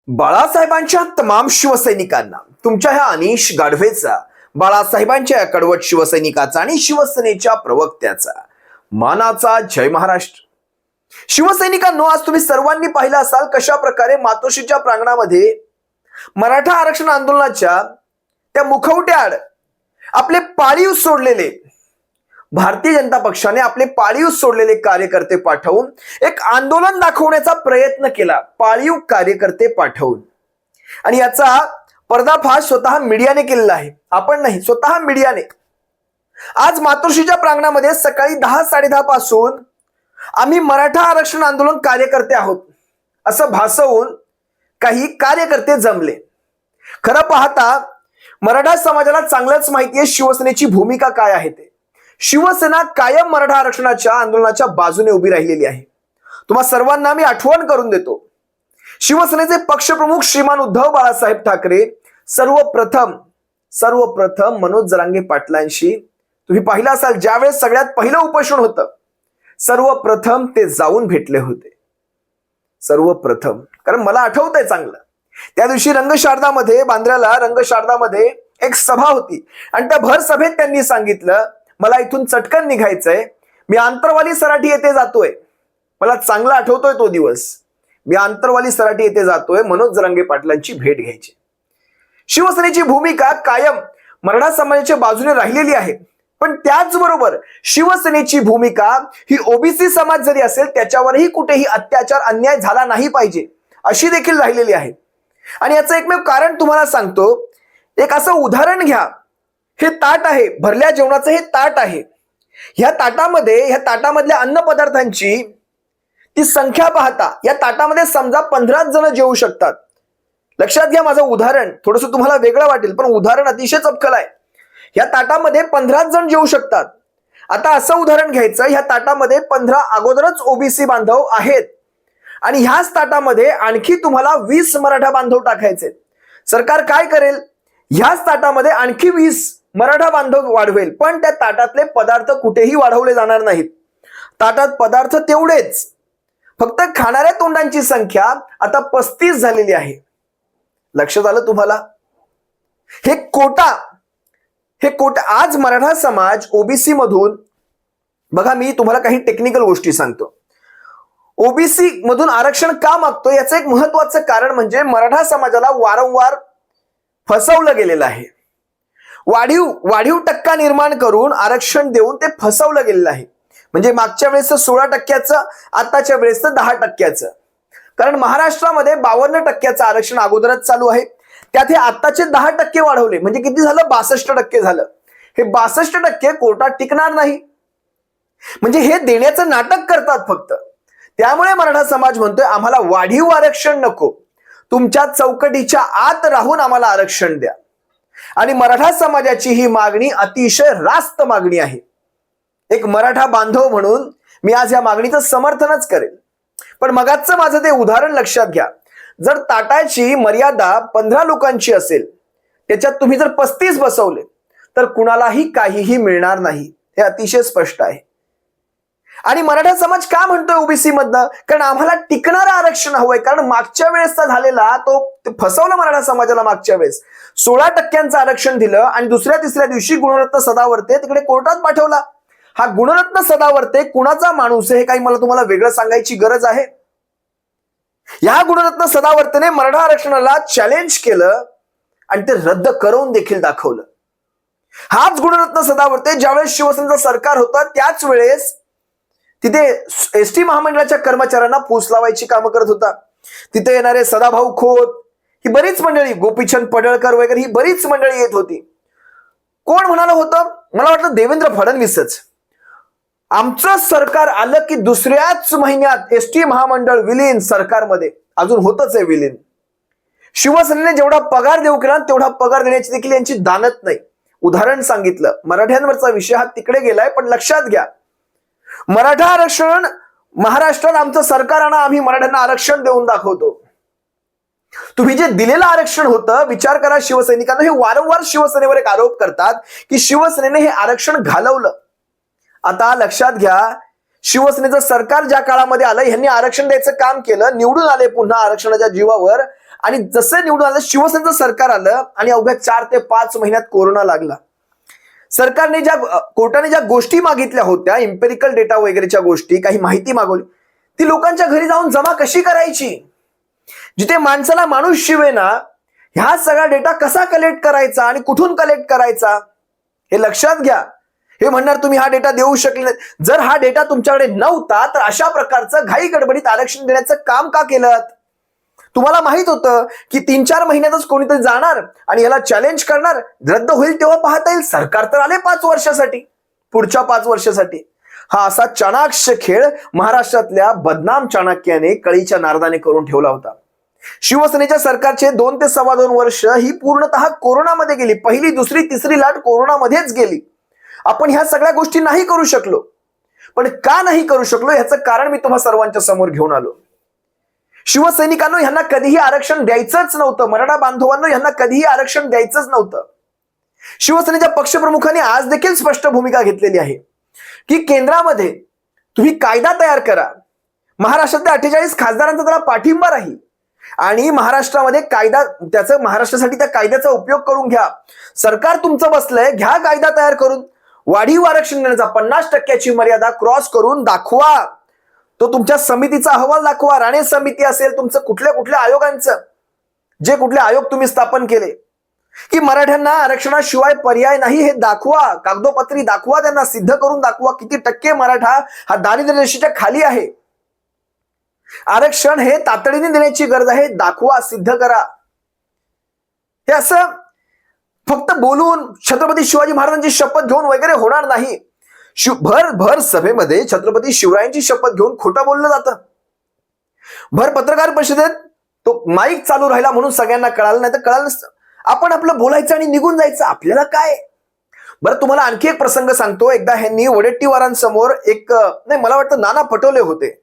बाळासाहेबांच्या तमाम शिवसैनिकांना तुमच्या ह्या अनिश गाढवेचा, बाळासाहेबांच्या या कडवट शिवसैनिकाचा आणि शिवसेनेच्या प्रवक्त्याचा मानाचा जय महाराष्ट्र. शिवसैनिकांनो, आज तुम्ही सर्वांनी पाहिलं असाल कशा प्रकारे मातोश्रीच्या प्रांगणामध्ये मराठा आरक्षण आंदोलनाच्या त्या मुखवट्याआड आपले पाळीव सोडलेले, भारतीय जनता पक्षाने आपले पाळीव सोडलेले कार्यकर्ते पाठवून एक आंदोलन दाखवण्याचा प्रयत्न केला, पाळीव कार्यकर्ते पाठवून. आणि याचा पर्दाफाश स्वतः मीडियाने केलेला आहे, आपण नाही, स्वतः मीडियाने. आज मातोश्रीच्या प्रांगणामध्ये सकाळी 10-10:30 पासून आम्ही मराठा आरक्षण आंदोलन कार्यकर्ते आहोत असं भासवून काही कार्यकर्ते जमले. खरं पाहता मराठा समाजाला चांगलंच माहिती आहे शिवसेनेची भूमिका काय आहे ते. शिवसेना कायम मराठा आरक्षणाच्या आंदोलनाच्या बाजूने उभी राहिलेली आहे. तुम्हा सर्वांना मी आठवण करून देतो, शिवसेनेचे पक्षप्रमुख श्रीमान उद्धव बाळासाहेब ठाकरे सर्वप्रथम मनोज जरांगे पाटलांशी, तुम्ही पाहिलं असाल ज्यावेळेस सगळ्यात पहिलं उपोषण होतं, सर्वप्रथम ते जाऊन भेटले होते. सर्वप्रथम, कारण मला आठवतंय चांगलं, त्या दिवशी रंगशारदामध्ये, बांद्र्याला रंगशारदामध्ये एक सभा होती आणि त्या भर सभेत त्यांनी सांगितलं, मला इथून चटकन निघायचंय, मी आंतरवाली सराठी येथे जातोय. मला चांगला आठवतोय तो दिवस, मी आंतरवाली सराठी येथे जातोय मनोज जरांगे पाटलांची भेट घ्यायची. शिवसेनेची भूमिका कायम मराठा समाजाच्या बाजूने राहिलेली आहे, पण त्याचबरोबर शिवसेनेची भूमिका ही ओबीसी समाज जरी असेल त्याच्यावरही कुठेही अत्याचार, अन्याय झाला नाही पाहिजे अशी देखील राहिलेली आहे. आणि याचं एकमेव कारण तुम्हाला सांगतो, एक असं उदाहरण घ्या. हे ताट आहे, भरल्या जेवणाचं हे ताट आहे. ह्या ताटामधल्या अन्न पदार्थांची ती संख्या पाहता या ताटामध्ये समजा 15 जण जेवू शकतात. लक्षात घ्या, माझं उदाहरण थोडंसं तुम्हाला वेगळं वाटेल, पण उदाहरण अतिशय चपखल आहे. ह्या ताटामध्ये 15 जण जेवू शकतात. आता असं उदाहरण घ्यायचं, ह्या ताटामध्ये 15 अगोदरच ओबीसी बांधव आहेत आणि ह्याच ताटामध्ये आणखी तुम्हाला 20 मराठा बांधव टाकायचे. सरकार काय करेल, ह्याच ताटामध्ये आणखी 20 मराठा बांधव वाढवेल, पण त्या ताटातले पदार्थ कुठेही वाढवले जाणार नाहीत. ताटात पदार्थ तेवढेच, फक्त खाणाऱ्या तोंडांची संख्या आता 35 झालेली आहे. लक्षात आलं तुम्हाला? हे कोटा आज मराठा समाज ओबीसी मधून, बघा मी तुम्हाला काही टेक्निकल गोष्टी सांगतो. ओबीसी मधून आरक्षण का मागतो याचं एक महत्वाचं कारण म्हणजे मराठा समाजाला वारंवार फसवलं गेलेलं आहे. वाढीव टक्का निर्माण करून आरक्षण देऊन ते फसवलं गेलेलं आहे. म्हणजे मागच्या वेळेस 16%, आताच्या वेळेस 10%. कारण महाराष्ट्रामध्ये 52% आरक्षण अगोदरच चालू आहे, त्यात हे आताचे 10% वाढवले, म्हणजे किती झालं, 62% झालं. हे 62% कोर्टात टिकणार नाही, म्हणजे हे देण्याचं नाटक करतात फक्त. त्यामुळे मराठा समाज म्हणतोय आम्हाला वाढीव आरक्षण नको, तुमच्या चौकटीच्या आत राहून आम्हाला आरक्षण द्या. आणि मराठा समाजाची ही मागणी अतिशय रास्त मागणी आहे. एक मराठा बांधव म्हणून मी आज या मागणीचं समर्थनच करेल. पण मगाचं माझं ते उदाहरण लक्षात घ्या. जर ताटाची मर्यादा 15 लोकांची असेल, त्याच्यात तुम्ही जर 35 बसवले तर कुणालाही काहीही मिळणार नाही, हे अतिशय स्पष्ट आहे. आणि मराठा समाज का म्हणतोय ओबीसी मधनं, कारण आम्हाला टिकणारं आरक्षण हवंय. कारण मागच्या वेळेसचा झालेला तो फसवलं मराठा समाजाला. मागच्या वेळेस 16% आरक्षण दिलं आणि दुसऱ्या-तिसऱ्या दिवशी गुणरत्न सदावर्ते तिकडे कोर्टात पाठवला. हा गुणरत्न सदावर्ते कुणाचा माणूस आहे हे काही मला तुम्हाला वेगळं सांगायची गरज आहे? या गुणरत्न सदावर्तेने मराठा आरक्षणाला चॅलेंज केलं आणि ते रद्द करून देखील दाखवलं. हाच गुणरत्न सदावर्ते ज्यावेळेस शिवसेनेचं सरकार होतं त्याच वेळेस तिथे एसटी महामंडळाच्या कर्मचाऱ्यांना फूस लावायची कामं करत होता. तिथे येणारे सदाभाऊ खोत, ही बरीच मंडळी, गोपीचंद पडळकर वगैरे ही बरीच मंडळी येत होती. कोण म्हणालं होतं, मला वाटतं देवेंद्र फडणवीसच, आमचं सरकार आलं की दुसऱ्याच महिन्यात एसटी महामंडळ विलीन सरकारमध्ये, अजून होतच आहे विलीन. शिवसेनेने जेवढा पगार देऊ केला तेवढा पगार देण्याची देखील यांची दानत नाही. उदाहरण सांगितलं, मराठ्यांवरचा विषय हा तिकडे गेलाय, पण लक्षात घ्या, मराठा आरक्षण महाराष्ट्रात आमचं सरकार आणा, आम्ही मराठ्यांना आरक्षण देऊन दाखवतो. तुम्ही जे दिलेलं आरक्षण होतं, विचार करा शिवसैनिकांना, हे वारंवार शिवसेनेवर एक आरोप करतात की शिवसेनेने हे आरक्षण घालवलं. आता लक्षात घ्या, शिवसेनेचं सरकार ज्या काळामध्ये आलं, यांनी आरक्षण द्यायचं काम केलं, निवडून आले पुन्हा आरक्षणाच्या जीवावर आणि जसं निवडून आलं शिवसेनेचं सरकार आलं आणि अवघ्या 4 ते 5 महिन्यात कोरोना लागला. कोर्टाने ज्या गोष्टी मागितल्या होत्या, इम्पेरिकल डेटा वगैरेच्या गोष्टी, काही माहिती मागवली, ती लोकांच्या घरी जाऊन जमा कशी करायची? जिथे माणसाला माणूस शिवेना ह्या सगळा डेटा कसा कलेक्ट करायचा आणि कुठून कलेक्ट करायचा हे लक्षात घ्या. हे म्हणणार तुम्ही हा डेटा देऊ शकले नाही. जर हा डेटा तुमच्याकडे नव्हता तर अशा प्रकारचं घाई गडबडीत आरक्षण देण्याचं काम का केलं? तुम्हाला माहित होतं की 3-4 महिन्यातच कोणीतरी जाणार आणि याला चॅलेंज करणार, रद्द होईल तेव्हा पाहता येईल. सरकार तर आले 5 वर्षासाठी, पुढच्या 5 वर्षासाठी. हा असा चाणाक्ष खेळ महाराष्ट्रातल्या बदनाम चाणक्याने कळीच्या नारदाने करून ठेवला होता. शिवसेनेच्या सरकारचे 2 ते 2.25 वर्ष ही पूर्णतः कोरोनामध्ये गेली. पहिली, दुसरी, तिसरी लाट कोरोनामध्येच गेली. आपण ह्या सगळ्या गोष्टी नाही करू शकलो. पण का नाही करू शकलो याचं कारण मी तुम्हा सर्वांच्या समोर घेऊन आलो. शिवसैनिकांनो, यांना कधीही आरक्षण द्यायचंच नव्हतं. मराठा बांधवांनो, यांना कधीही आरक्षण द्यायचंच नव्हतं. शिवसेनेच्या पक्षप्रमुखांनी आज देखील स्पष्ट भूमिका घेतलेली आहे की केंद्रामध्ये तुम्ही कायदा तयार करा. महाराष्ट्रातल्या 48 खासदारांचा त्याला पाठिंबा राहील आणि महाराष्ट्रामध्ये महाराष्ट्रासाठी त्या कायद्याचा उपयोग करून घ्या. सरकार तुमचं बसलंय, घ्या कायदा तयार करून. वाढीव आरक्षण देण्याचा 50% मर्यादा क्रॉस करून दाखवा. तो तुमच्या समितीचा अहवाल दाखवा. राणे समिती असेल, तुमचं कुठल्या आयोगांचं, जे कुठले आयोग तुम्ही स्थापन केले, की मराठ्यांना आरक्षणाशिवाय पर्याय नाही हे दाखवा. कागदोपत्री दाखवा, त्यांना सिद्ध करून दाखवा किती टक्के मराठा हा दारिद्र्य रेषेच्या खाली आहे. आरक्षण हे तातडीने देण्याची गरज आहे, दाखवा, सिद्ध करा. हे असं फक्त बोलून छत्रपती शिवाजी महाराजांची शपथ घेऊन वगैरे होणार नाही. भर सभेमध्ये छत्रपती शिवरायांची शपथ घेऊन खोटं बोललं जातं. भर पत्रकार परिषदेत तो माईक चालू राहिला म्हणून सगळ्यांना कळालं, नाही तर कळालं नसतं. आपण आपलं बोलायचं आणि निघून जायचं, आपल्याला काय. बरं, तुम्हाला आणखी एक प्रसंग सांगतो. एकदा ह्यांनी वडेट्टीवारांसमोर मला वाटतं नाना पटोले होते,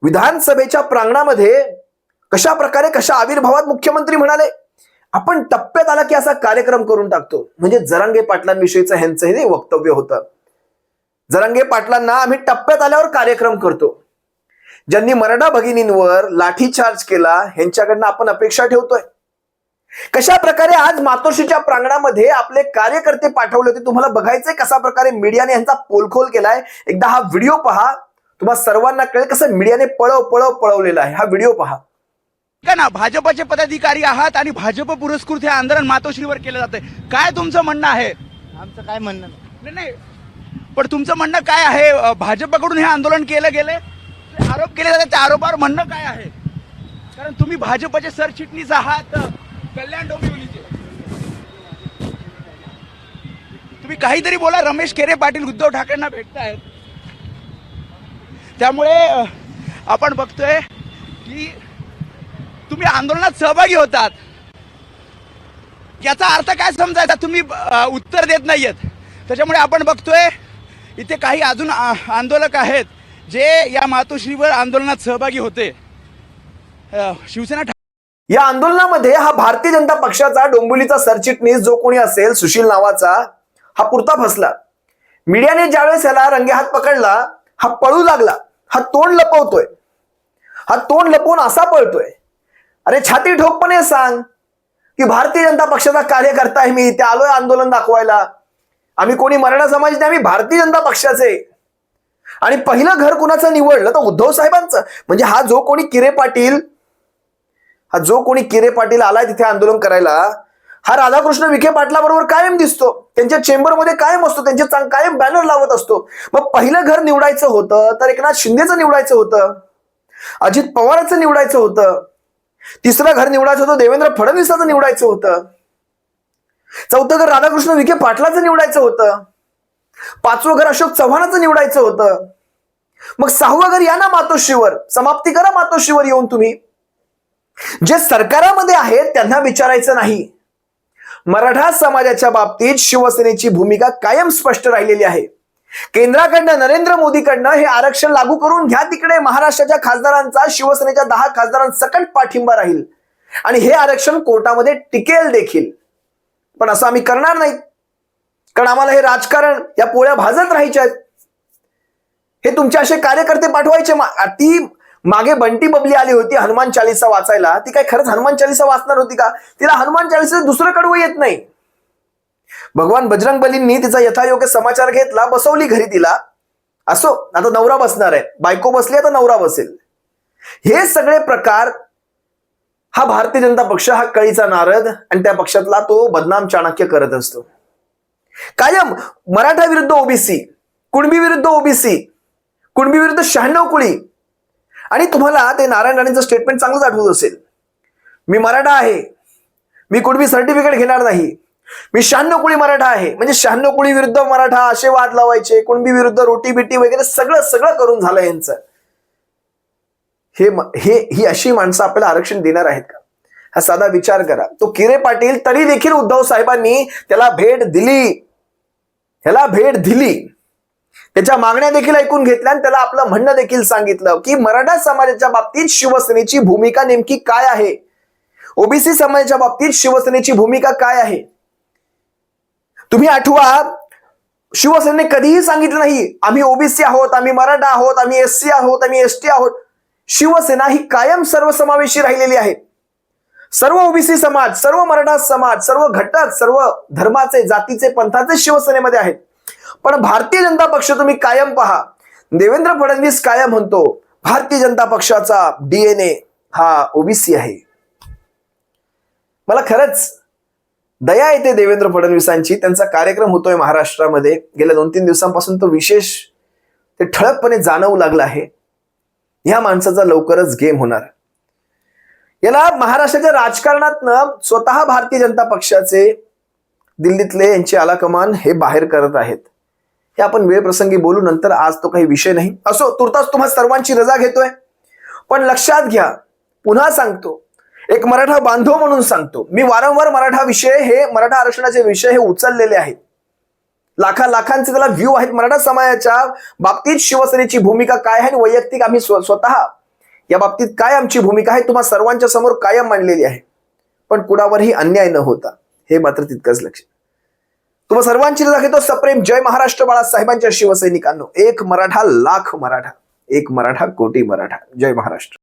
विधानसभेच्या प्रांगणामध्ये कशा आविर्भावात मुख्यमंत्री म्हणाले, आपण टप्प्यात आला की असा कार्यक्रम करून टाकतो. म्हणजे जरांगे पाटलांविषयीचं ह्यांचं हे वक्तव्य होतं. जरांगे पाटलांना आम्ही टप्प्यात आल्यावर कार्यक्रम करतो. ज्यांनी मराठा भगिनींवर लाठीचार्ज केला ह्यांच्याकडनं आपण अपेक्षा ठेवतोय. कशा प्रकारे आज मातोश्रीच्या प्रांगणामध्ये आपले कार्यकर्ते पाठवले होते, तुम्हाला बघायचंय कशा प्रकारे मीडियाने ह्यांचा पोलखोल केलाय. एकदा हा व्हिडिओ पहा, तुम्हाला सर्वांना कळेल कसं मीडियाने पळवलेला आहे. हा व्हिडिओ पहा. का ना, भाजपचे पदाधिकारी आहात आणि भाजप पुरस्कृत हे आंदोलन मातोश्रीवर केलं जातंय, काय तुमचं म्हणणं आहे? आमचं काय म्हणणं नाही, पण तुमचं म्हणणं काय आहे? भाजपकडून हे आंदोलन केलं गेले, आरोप केले जातात, त्या आरोपावर म्हणणं काय आहे? कारण तुम्ही भाजपचे सरचिटणीस आहात कल्याण डोंबिवलीचे. तुम्ही काहीतरी बोला. रमेश केरे पाटील उद्धव ठाकरेंना भेटतायत, त्यामुळे आपण बघतोय की तुम्ही आंदोलनात सहभागी होतात. याचा अर्थ काय समजायचा? तुम्ही उत्तर देत नाहीयेत. त्याच्यामुळे आपण बघतोय इथे काही अजून आंदोलक आहेत जे या मातोश्रीवर आंदोलनात सहभागी होते. शिवसेना या आंदोलनामध्ये हा भारतीय जनता पक्षाचा डोंबिवलीचा सरचिटणीस जो कोणी असेल, सुशील नावाचा, हा पुरता फसला. मीडियाने ज्यावेळेस याला रंगेहात पकडला, हा पळू लागला. हा तोंड लपवतोय, हा तोंड लपवून असा पळतोय. अरे छाती ठोकपणे सांग की भारतीय जनता पक्षाचा कार्यकर्ता आहे मी, ते आलोय आंदोलन दाखवायला. आम्ही कोणी मराठा समाज नाही, आम्ही भारतीय जनता पक्षाचे. आणि पहिलं घर कुणाचं निवडलं तर उद्धव साहेबांचं. म्हणजे हा जो कोणी किरे पाटील आलाय तिथे आंदोलन करायला, हा राधाकृष्ण विखे पाटलाबरोबर कायम दिसतो, त्यांच्या चेंबरमध्ये कायम असतो, त्यांचे कायम बॅनर लावत असतो. मग पहिलं घर निवडायचं होतं तर एकनाथ शिंदेचं निवडायचं होतं, अजित पवारांचं निवडायचं होतं. तिसरं घर निवडायचं होतं देवेंद्र फडणवीसाचं निवडायचं होतं. चौथं घर राधाकृष्ण विखे पाटलाचं निवडायचं होतं. 5वं घर अशोक चव्हाणाचं निवडायचं होतं. मग 6वं घर या ना मातोश्रीवर, समाप्ती करा मातोश्रीवर येऊन. तुम्ही जे सरकारामध्ये आहेत त्यांना विचारायचं नाही. मराठा समाजाच्या बाबतीत शिवसेनेची भूमिका कायम स्पष्ट राहिलेली आहे. केंद्राकडनं, नरेंद्र मोदीकडनं हे आरक्षण लागू करून घ्या तिकडे. महाराष्ट्राच्या खासदारांचा शिवसेनेच्या 10 खासदारांसकट पाठिंबा राहील आणि हे आरक्षण कोर्टामध्ये टिकेल देखील. पण असं आम्ही करणार नाही, कारण आम्हाला हे राजकारण, या पोळ्या भाजत राहायच्या आहेत. हे तुमचे असे कार्यकर्ते पाठवायचे. ती मागे बंटी बबली आली होती हनुमान चालीसा वाचायला, ती काय खरंच हनुमान चालीसा वाचणार होती का? तिला हनुमान चालीसा दुसरं कडवं येत नाही. भगवान बजरंग बलींनी तिचा यथायोग्य समाचार घेतला, बसवली घरी तिला. असो, आता नवरा बसणार आहे, बायको बसली आता नवरा बसेल. हे सगळे प्रकार हा भारतीय जनता पक्ष, हा कळीचा नारद आणि त्या पक्षातला तो बदनाम चाणक्य करत असतो. कायम मराठा विरुद्ध ओबीसी, कुणबी विरुद्ध ओबीसी, कुणबी विरुद्ध 96 कुळी. आणि तुम्हाला ते नारायण राणेंचं स्टेटमेंट चांगलंच आठवत असेल, मी मराठा आहे, मी कुणबी सर्टिफिकेट घेणार नाही, मी 96 कुळी मराठा आहे. म्हणजे 96 कुळी विरुद्ध मराठा असे वाद लावायचे, कुणबी विरुद्ध रोटी बिटी वगैरे सगळं सगळं करून झालं यांचं. ही अशी माणसं आपल्याला आरक्षण देणार आहेत का? हा साधा विचार करा. तो किरे पाटील तरी देखील उद्धव साहेबांनी त्याला भेट दिली, त्याच्या मागण्या देखील ऐकून घेतल्या आणि त्याला आपलं म्हणणं देखील सांगितलं की मराठा समाजाच्या बाबतीत शिवसेनेची भूमिका नेमकी काय आहे, ओबीसी समाजाच्या बाबतीत शिवसेनेची भूमिका काय आहे. तुम्ही आठवा, शिवसेनेने कधीही सांगितलं नाही आम्ही ओबीसी आहोत, आम्ही मराठा आहोत, आम्ही एससी आहोत, आम्ही एसटी आहोत. शिवसेना ही कायम सर्वसमावेशी राहिलेली आहे. सर्व ओबीसी समाज, सर्व मराठा समाज, सर्व घटक, सर्व धर्माचे, जातीचे, पंथाचे शिवसेनेमध्ये आहेत. पण भारतीय जनता पक्ष तुम्ही कायम पहा, देवेंद्र फडणवीस कायम म्हणतो भारतीय जनता पक्षाचा DNA हा ओबीसी आहे. मला खरंच दया येते देवेंद्र फडणवीसांची. त्यांचा कार्यक्रम होतोय महाराष्ट्रामध्ये, गेल्या 2-3 दिवसांपासून तो विशेष ते ठळकपणे जाणवू लागला आहे. ह्या माणसाचा लवकरच गेम होणार. याला महाराष्ट्राच्या राजकारणातनं स्वतः भारतीय जनता पक्षाचे दिल्लीतले यांचे आलाकमान हे बाहेर करत आहेत. हे आपण वेळ प्रसंगी बोलू नंतर, आज तो काही विषय नाही. असो, तुर्तास तुम्हा सर्वांची रजा घेतोय. पण लक्षात घ्या, पुन्हा सांगतो, एक मराठा बांधव म्हणून सांगतो, मी वारंवार मराठा आरक्षणाचे विषय हे उचललेले आहेत. लाखांचे त्याला व्ह्यू आहेत. मराठा समाजाच्या बाबतीत शिवसेनेची भूमिका काय आहे आणि वैयक्तिक आम्ही स्वतः या बाबतीत काय आमची भूमिका आहे तुम्हा सर्वांच्या समोर कायम मांडलेली आहे. पण कुणावरही अन्याय न होता, हे मात्र तितकंच लक्ष. तुम्हा सर्वांची रजा घेतो. सप्रेम जय महाराष्ट्र बाळासाहेबांच्या शिवसैनिकांनो. एक मराठा लाख मराठा, एक मराठा कोटी मराठा. जय महाराष्ट्र.